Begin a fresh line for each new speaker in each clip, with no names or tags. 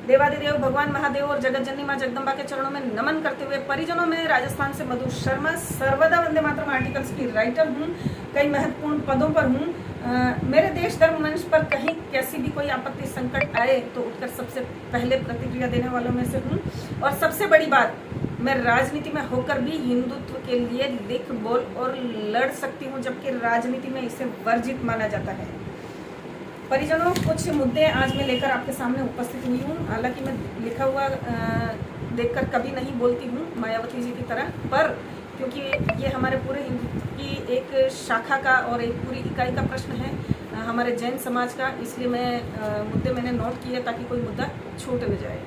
देवादिदेव भगवान महादेव और जगत जननी माँ जगदम्बा के चरणों में नमन करते हुए परिजनों में राजस्थान से मधु शर्मा सर्वदा वंदे मातरम आर्टिकल्स की राइटर हूँ, कई महत्वपूर्ण पदों पर हूँ। मेरे देश धर्म मंच पर कहीं कैसी भी कोई आपत्ति संकट आए तो उठकर सबसे पहले प्रतिक्रिया देने वालों में से हूँ। और सबसे बड़ी बात, मैं राजनीति में होकर भी हिंदुत्व के लिए लिख बोल और लड़ सकती हूँ, जबकि राजनीति में इसे वर्जित माना जाता है। परिजनों, कुछ मुद्दे आज मैं लेकर आपके सामने उपस्थित हुई हूँ। हालांकि मैं लिखा हुआ देखकर कभी नहीं बोलती हूँ मायावती जी की तरह, पर क्योंकि ये हमारे पूरे हिंदुत्व की एक शाखा का और एक पूरी इकाई का प्रश्न है, हमारे जैन समाज का, इसलिए मुद्दे मैंने नोट किए ताकि कोई मुद्दा छूट न जाए।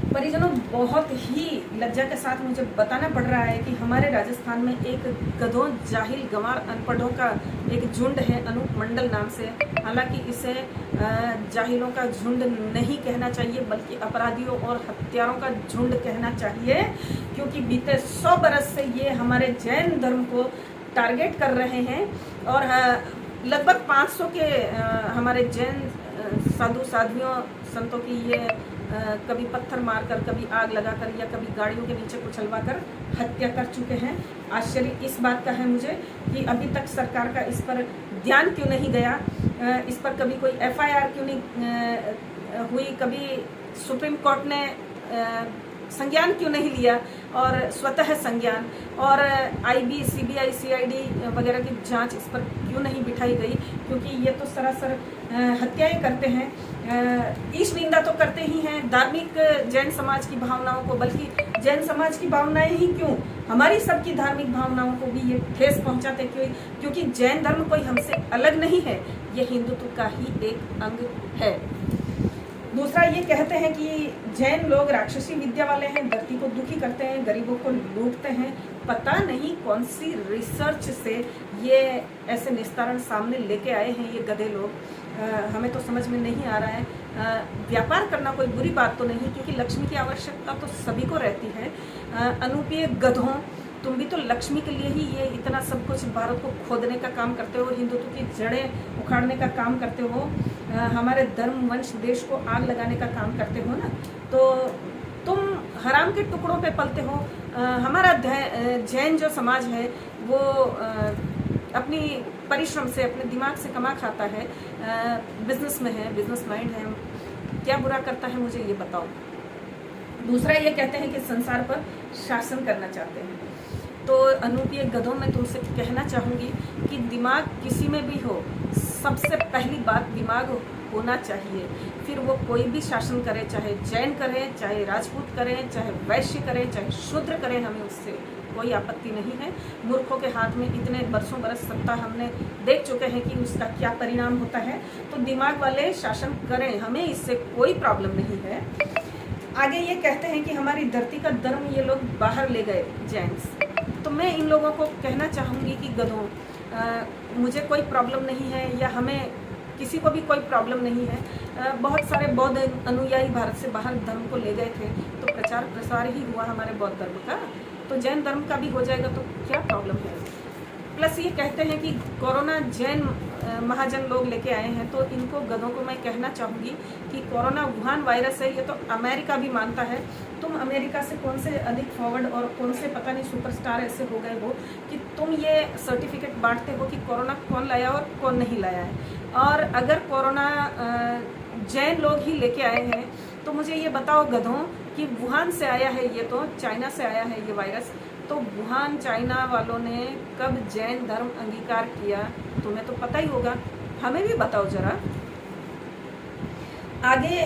परिजनों, बहुत ही लज्जा के साथ मुझे बताना पड़ रहा है कि हमारे राजस्थान में एक गधों, जाहिल, गंवार, अनपढ़ों का एक झुंड है अनूप मंडल नाम से। हालांकि इसे जाहिलों का झुंड नहीं कहना चाहिए, बल्कि अपराधियों और हत्यारों का झुंड कहना चाहिए, क्योंकि बीते 100 बरस से ये हमारे जैन धर्म को टारगेट कर रहे हैं। और लगभग 500 के हमारे जैन साधु साध्वियों संतों की ये कभी पत्थर मारकर, कभी आग लगाकर या कभी गाड़ियों के नीचे कुचलवाकर हत्या कर चुके हैं। आश्चर्य इस बात का है मुझे कि अभी तक सरकार का इस पर ध्यान क्यों नहीं गया, इस पर कभी कोई FIR क्यों नहीं हुई, कभी सुप्रीम कोर्ट ने संज्ञान क्यों नहीं लिया, और स्वतः संज्ञान और IB, CBI, CID वगैरह की जांच इस पर क्यों नहीं बिठाई गई, क्योंकि ये तो सरासर हत्याएं करते हैं, ईश निंदा तो करते ही हैं धार्मिक जैन समाज की भावनाओं को, बल्कि जैन समाज की भावनाएं ही क्यों, हमारी सबकी धार्मिक भावनाओं को भी ये ठेस पहुंचाते क्यों, क्योंकि जैन धर्म कोई हमसे अलग नहीं है, ये हिंदुत्व का ही एक अंग है। दूसरा, ये कहते हैं कि जैन लोग राक्षसी विद्या वाले हैं, धरती को दुखी करते हैं, गरीबों को लूटते हैं। पता नहीं कौन सी रिसर्च से ये ऐसे निस्तारण सामने लेके आए हैं ये गधे लोग, हमें तो समझ में नहीं आ रहा है। व्यापार करना कोई बुरी बात तो नहीं, क्योंकि लक्ष्मी की आवश्यकता तो सभी को रहती है। अनूपीय गधों, तुम भी तो लक्ष्मी के लिए ही ये इतना सब कुछ भारत को खोदने का काम करते हो, हिंदुत्व की जड़ें उखाड़ने का काम करते हो, हमारे धर्म, वंश, देश को आग लगाने का काम करते हो ना, तो तुम हराम के टुकड़ों पे पलते हो। हमारा जैन जो समाज है वो अपनी परिश्रम से, अपने दिमाग से कमा खाता है, बिजनेस में है, बिजनेस माइंड है, क्या बुरा करता है मुझे ये बताओ। दूसरा, ये कहते हैं कि संसार पर शासन करना चाहते हैं। तो अनूपीय गधों, मैं तुमसे कहना चाहूँगी कि दिमाग किसी में भी हो, सबसे पहली बात दिमाग होना चाहिए, फिर वो कोई भी शासन करे, चाहे जैन करे, चाहे राजपूत करे, चाहे वैश्य करे, चाहे शूद्र करे, हमें उससे कोई आपत्ति नहीं है। मूर्खों के हाथ में इतने बरसों बरस सत्ता हमने देख चुके हैं कि उसका क्या परिणाम होता है, तो दिमाग वाले शासन करें, हमें इससे कोई प्रॉब्लम नहीं है। आगे ये कहते हैं कि हमारी धरती का धर्म ये लोग बाहर ले गए जैन्स, तो मैं इन लोगों को कहना चाहूँगी कि गधों, मुझे कोई प्रॉब्लम नहीं है, या हमें किसी को भी कोई प्रॉब्लम नहीं है। बहुत सारे बौद्ध अनुयायी भारत से बाहर धर्म को ले गए थे, तो प्रचार प्रसार ही हुआ हमारे बौद्ध धर्म का, तो जैन धर्म का भी हो जाएगा तो क्या प्रॉब्लम है। प्लस ये कहते हैं कि कोरोना जैन महाजन लोग लेके आए हैं, तो इनको गधों को मैं कहना चाहूँगी कि कोरोना वुहान वायरस है, ये तो अमेरिका भी मानता है। तुम अमेरिका से कौन से अधिक फॉरवर्ड और कौन से पता नहीं सुपरस्टार ऐसे हो गए हो कि तुम ये सर्टिफिकेट बांटते हो कि कोरोना कौन लाया और कौन नहीं लाया है। और अगर कोरोना जैन लोग ही लेके आए हैं, तो मुझे ये बताओ गधों कि वुहान से आया है, ये तो चाइना से आया है ये वायरस, तो वुहान चाइना वालों ने कब जैन धर्म अंगीकार किया, तुम्हें तो पता ही होगा, हमें भी बताओ जरा। आगे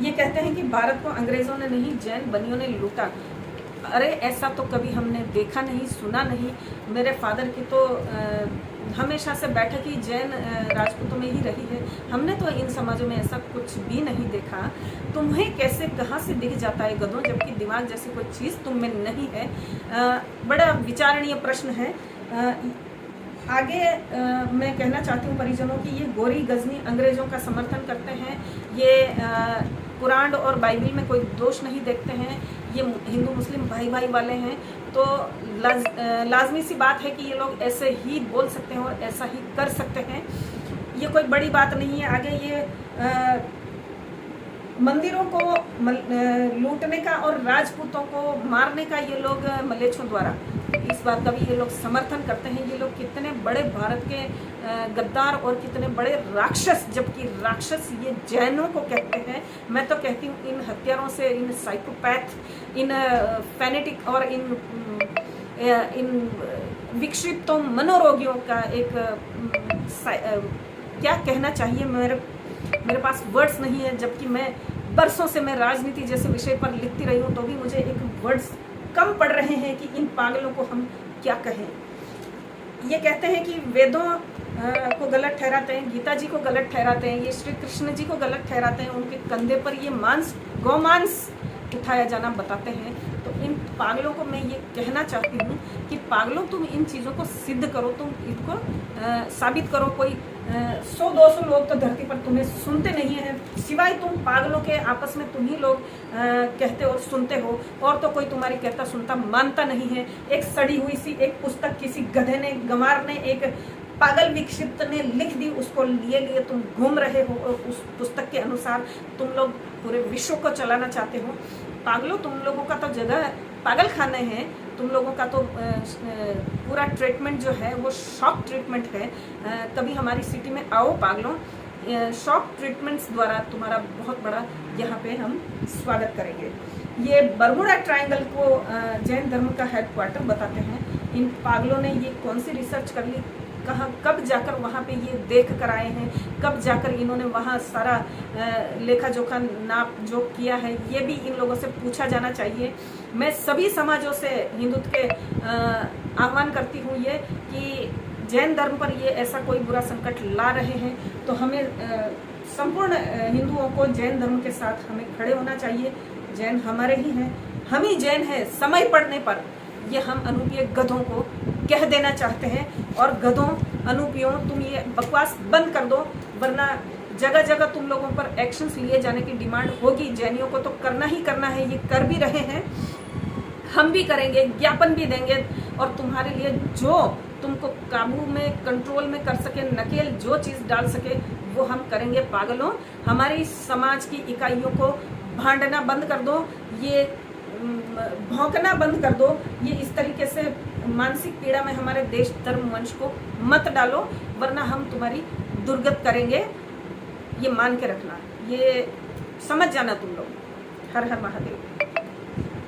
ये कहते हैं कि भारत को अंग्रेजों ने नहीं, जैन बनियों ने लूटा। अरे ऐसा तो कभी हमने देखा नहीं, सुना नहीं। मेरे फादर की तो हमेशा से बैठक ही जैन राजपूतों में ही रही है, हमने तो इन समाजों में ऐसा कुछ भी नहीं देखा। तुम्हें कैसे, कहाँ से दिख जाता है गधों, जबकि दिमाग जैसी कोई चीज़ तुम में नहीं है। बड़ा विचारणीय प्रश्न है। आगे मैं कहना चाहती हूँ परिजनों की, ये गोरी गजनी अंग्रेजों का समर्थन करते हैं, ये कुरान और बाइबल में कोई दोष नहीं देखते हैं, ये हिंदू मुस्लिम भाई भाई वाले हैं, तो लाजमी सी बात है कि ये लोग ऐसे ही बोल सकते हैं और ऐसा ही कर सकते हैं, ये कोई बड़ी बात नहीं है। आगे ये मंदिरों को लूटने का और राजपूतों को मारने का ये लोग मलेच्छों द्वारा इस बात का भी ये लोग समर्थन करते हैं। ये लोग कितने बड़े भारत के गद्दार और कितने बड़े राक्षस, जबकि राक्षस ये जैनों को कहते हैं। मैं तो कहती हूँ इन हत्यारों से, इन साइकोपैथ, इन फैनेटिक और इन विक्षिप्तों मनोरोगियों का एक क्या कहना चाहिए, मेरे पास वर्ड्स नहीं है। जबकि मैं बरसों से मैं राजनीति जैसे विषय पर लिखती रही हूँ तो भी मुझे एक वर्ड्स कम पड़ रहे हैं कि इन पागलों को हम क्या कहें। ये कहते हैं कि वेदों को गलत ठहराते हैं, गीता जी को गलत ठहराते हैं, ये श्री कृष्ण जी को गलत ठहराते हैं, उनके कंधे पर ये गौमांस उठाया जाना बताते हैं। तो इन पागलों को मैं ये कहना चाहती हूँ कि पागलों, तुम इन चीज़ों को सिद्ध करो, तुम इनको साबित करो। कोई 100-200 लोग तो धरती पर तुम्हें सुनते नहीं हैं, सिवाय तुम पागलों के आपस में तुम ही लोग कहते और सुनते हो, और तो कोई तुम्हारी कहता सुनता मानता नहीं है। एक सड़ी हुई सी एक पुस्तक किसी गधे ने, गंवार ने, एक पागल विक्षिप्त ने लिख दी, उसको लिए तुम घूम रहे हो और उस पुस्तक के अनुसार तुम लोग पूरे विश्व को चलाना चाहते हो। पागलों, तुम लोगों का तो जगह पागल खाने हैं, तुम लोगों का तो पूरा ट्रीटमेंट जो है वो शॉक ट्रीटमेंट है। कभी हमारी सिटी में आओ पागलों, शॉक ट्रीटमेंट्स द्वारा तुम्हारा बहुत बड़ा यहाँ पे हम स्वागत करेंगे। ये बरमुडा ट्रायंगल को जैन धर्म का हेडक्वार्टर बताते हैं। इन पागलों ने ये कौन सी रिसर्च कर ली, कहाँ कब जाकर वहाँ पे ये देख कर आए हैं, कब जाकर इन्होंने वहाँ सारा लेखा जोखा नाप जोख किया है, ये भी इन लोगों से पूछा जाना चाहिए। मैं सभी समाजों से हिंदुत्व के आह्वान करती हूँ ये कि जैन धर्म पर ये ऐसा कोई बुरा संकट ला रहे हैं तो हमें संपूर्ण हिंदुओं को जैन धर्म के साथ हमें खड़े होना चाहिए। जैन हमारे ही हैं, हम ही जैन हैं। समय पड़ने पर ये हम अनुपीय गधों को कह देना चाहते हैं। और गधों, अनुपियों, तुम ये बकवास बंद कर दो, वरना जगह जगह तुम लोगों पर एक्शंस लिए जाने की डिमांड होगी। जैनियों को तो करना ही करना है, ये कर भी रहे हैं, हम भी करेंगे, ज्ञापन भी देंगे। और तुम्हारे लिए जो तुमको काबू में, कंट्रोल में कर सके, नकेल जो चीज़ डाल सके वो हम करेंगे। पागलों, हमारी समाज की इकाइयों को भांडना बंद कर दो, ये भौंकना बंद कर दो, ये इस तरीके से मानसिक पीड़ा में हमारे देश धर्म वंश को मत डालो, वरना हम तुम्हारी दुर्गत करेंगे। ये मान के रखना, ये समझ जाना तुम लोग। हर हर महादेव।